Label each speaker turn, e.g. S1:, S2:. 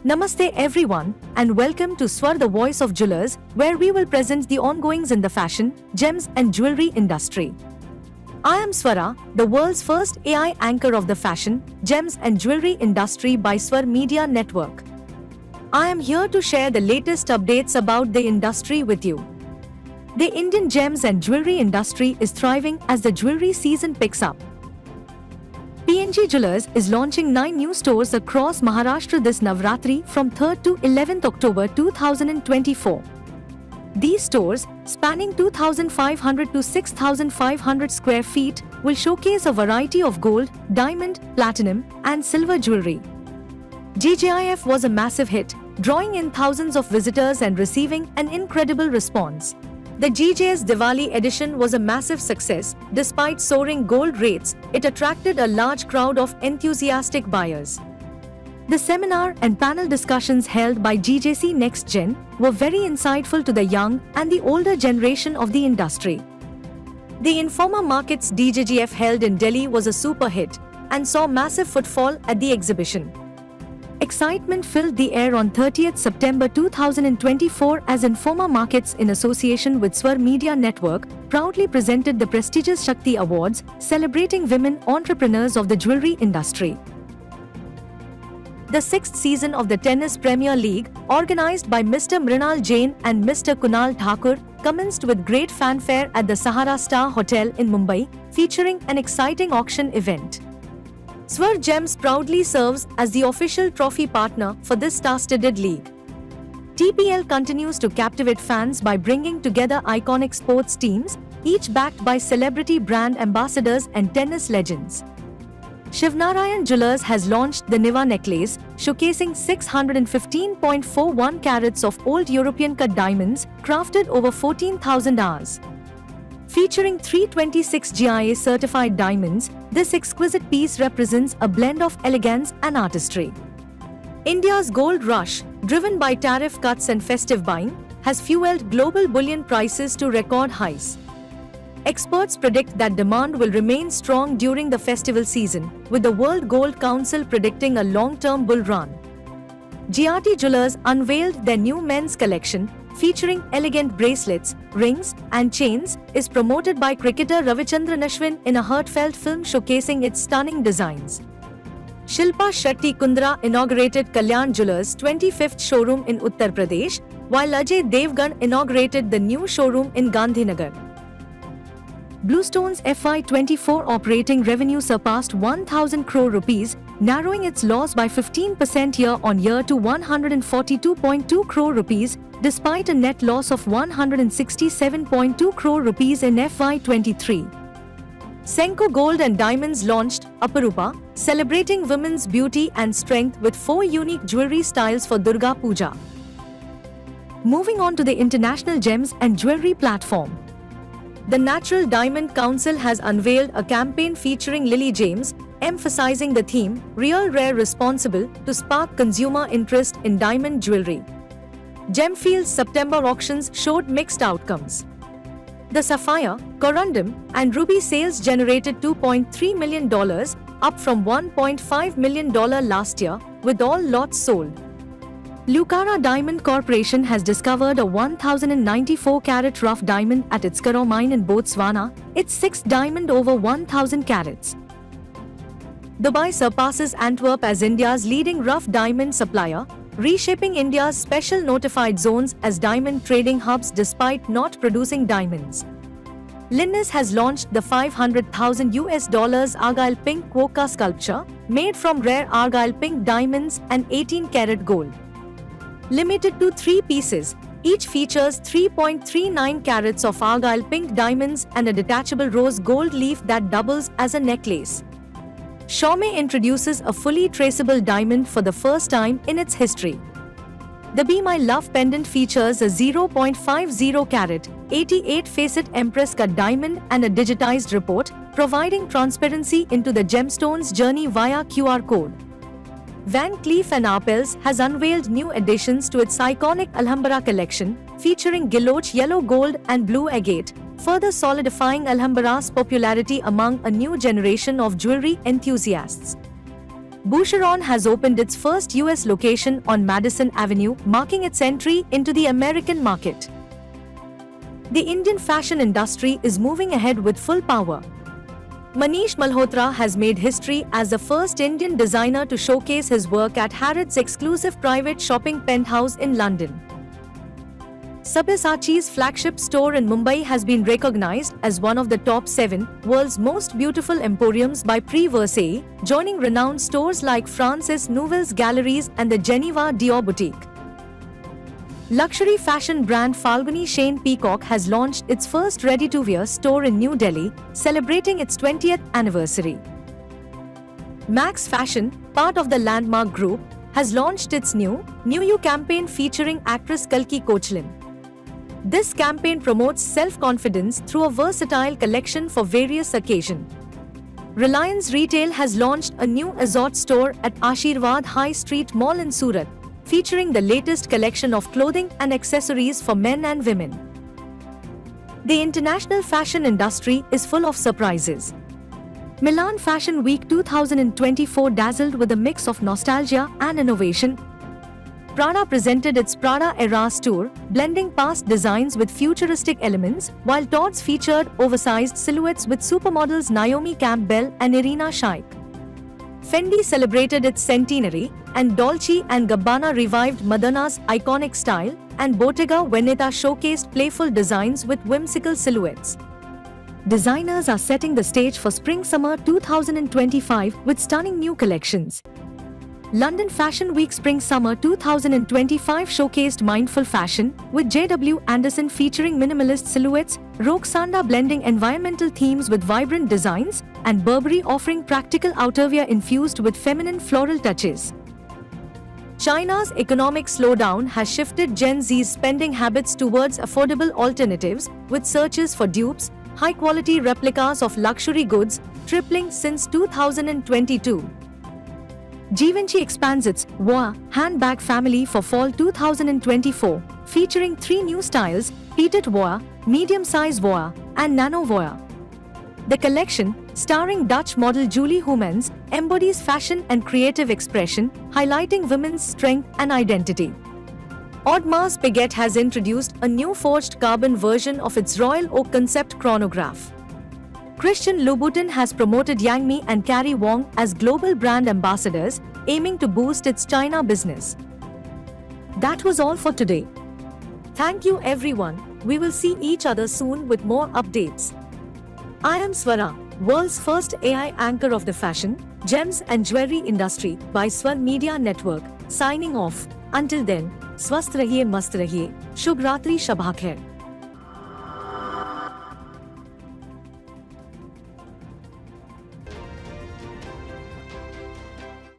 S1: Namaste everyone, and welcome to Swar the Voice of Jewelers, where we will present the ongoings in the fashion, gems and jewelry industry. I am Swara, the world's first AI anchor of the fashion, gems and jewelry industry by Swar Media Network. I am here to share the latest updates about the industry with you. The Indian gems and jewelry industry is thriving as the jewelry season picks up. PNG Jewelers is launching 9 new stores across Maharashtra this Navratri from 3rd to 11th October 2024. These stores, spanning 2,500 to 6,500 square feet, will showcase a variety of gold, diamond, platinum, and silver jewelry. GJIF was a massive hit, drawing in thousands of visitors and receiving an incredible response. The GJ's Diwali edition was a massive success. Despite soaring gold rates, it attracted a large crowd of enthusiastic buyers. The seminar and panel discussions held by GJC Next Gen were very insightful to the young and the older generation of the industry. The Informa Markets DJGF held in Delhi was a super hit and saw massive footfall at the exhibition. Excitement filled the air on 30th September 2024 as Informa Markets in association with Swar Media Network proudly presented the prestigious Shakti Awards celebrating women entrepreneurs of the jewelry industry. The 6th season of the Tennis Premier League, organized by Mr. Mrinal Jain and Mr. Kunal Thakur, commenced with great fanfare at the Sahara Star Hotel in Mumbai, featuring an exciting auction event. Swar Gems proudly serves as the official trophy partner for this star-studded league. TPL continues to captivate fans by bringing together iconic sports teams, each backed by celebrity brand ambassadors and tennis legends. Shivnarayan Jewelers has launched the Niva necklace, showcasing 615.41 carats of old European cut diamonds, crafted over 14,000 hours. Featuring 326 GIA certified diamonds, this exquisite piece represents a blend of elegance and artistry. India's gold rush, driven by tariff cuts and festive buying, has fueled global bullion prices to record highs. Experts predict that demand will remain strong during the festival season, with the World Gold Council predicting a long-term bull run. GRT Jewelers unveiled their new men's collection, featuring elegant bracelets, rings, and chains, is promoted by cricketer Ravichandran Ashwin in a heartfelt film showcasing its stunning designs. Shilpa Shetty Kundra inaugurated Kalyan Jewelers' 25th showroom in Uttar Pradesh, while Ajay Devgan inaugurated the new showroom in Gandhinagar. Bluestone's FY24 operating revenue surpassed 1,000 crore rupees, narrowing its loss by 15% year-on-year to 142.2 crore rupees, despite a net loss of 167.2 crore rupees in FY23. Senco Gold and Diamonds launched Aparupa, celebrating women's beauty and strength with 4 unique jewelry styles for Durga Puja. Moving on to the International Gems and Jewelry platform. The Natural Diamond Council has unveiled a campaign featuring Lily James, emphasizing the theme, Real Rare Responsible, to spark consumer interest in diamond jewelry. Gemfield's September auctions showed mixed outcomes. The Sapphire, Corundum, and Ruby sales generated $2.3 million, up from $1.5 million last year, with all lots sold. Lucara Diamond Corporation has discovered a 1,094-carat rough diamond at its Karo mine in Botswana, its 6th diamond over 1,000 carats. Dubai surpasses Antwerp as India's leading rough diamond supplier, reshaping India's special notified zones as diamond trading hubs despite not producing diamonds. Linnes has launched the $500,000 Argyle Pink Quokka sculpture, made from rare Argyle Pink diamonds and 18-carat gold. Limited to 3 pieces, each features 3.39 carats of Argyle Pink diamonds and a detachable rose gold leaf that doubles as a necklace. Xiaomi introduces a fully traceable diamond for the first time in its history. The Be My Love pendant features a 0.50 carat, 88-facet Empress cut diamond and a digitized report, providing transparency into the gemstone's journey via QR code. Van Cleef & Arpels has unveiled new additions to its iconic Alhambra collection, featuring Giloche yellow gold and blue agate, further solidifying Alhambra's popularity among a new generation of jewelry enthusiasts. Boucheron has opened its first US location on Madison Avenue, marking its entry into the American market. The Indian fashion industry is moving ahead with full power. Manish Malhotra has made history as the first Indian designer to showcase his work at Harrods' exclusive private shopping penthouse in London. Sabyasachi's flagship store in Mumbai has been recognized as one of the top 7 world's most beautiful emporiums by Prix Versailles, joining renowned stores like Francis Nouvel's Galleries and the Geneva Dior Boutique. Luxury fashion brand Falguni Shane Peacock has launched its first ready-to-wear store in New Delhi, celebrating its 20th anniversary. Max Fashion, part of the Landmark Group, has launched its new You campaign featuring actress Kalki Koechlin. This campaign promotes self-confidence through a versatile collection for various occasions. Reliance Retail has launched a new Azort store at Ashirwad High Street Mall in Surat, featuring the latest collection of clothing and accessories for men and women. The international fashion industry is full of surprises. Milan Fashion Week 2024 dazzled with a mix of nostalgia and innovation. Prada presented its Prada Eras Tour, blending past designs with futuristic elements, while Tod's featured oversized silhouettes with supermodels Naomi Campbell and Irina Shayk. Fendi celebrated its centenary, and Dolce & Gabbana revived Madonna's iconic style, and Bottega Veneta showcased playful designs with whimsical silhouettes. Designers are setting the stage for Spring-Summer 2025 with stunning new collections. London Fashion Week Spring-Summer 2025 showcased mindful fashion, with JW Anderson featuring minimalist silhouettes, Roksanda blending environmental themes with vibrant designs, and Burberry offering practical outerwear infused with feminine floral touches. China's economic slowdown has shifted Gen Z's spending habits towards affordable alternatives, with searches for dupes, high-quality replicas of luxury goods, tripling since 2022. Givenchy expands its Voa handbag family for fall 2024, featuring 3 new styles: Petite Voa, medium-size Voa, and Nano Voa. The collection, starring Dutch model Julie Humans, embodies fashion and creative expression, highlighting women's strength and identity. Audemars Piguet has introduced a new forged carbon version of its Royal Oak concept chronograph. Christian Louboutin has promoted Yang Mi and Carrie Wong as global brand ambassadors, aiming to boost its China business. That was all for today. Thank you everyone. We will see each other soon with more updates. I am Swara, world's first AI anchor of the fashion, gems and jewelry industry by Swar Media Network, signing off. Until then, स्वस्थ रहिए, मस्त रहिए, शुभ रात्रि, शबा खैर।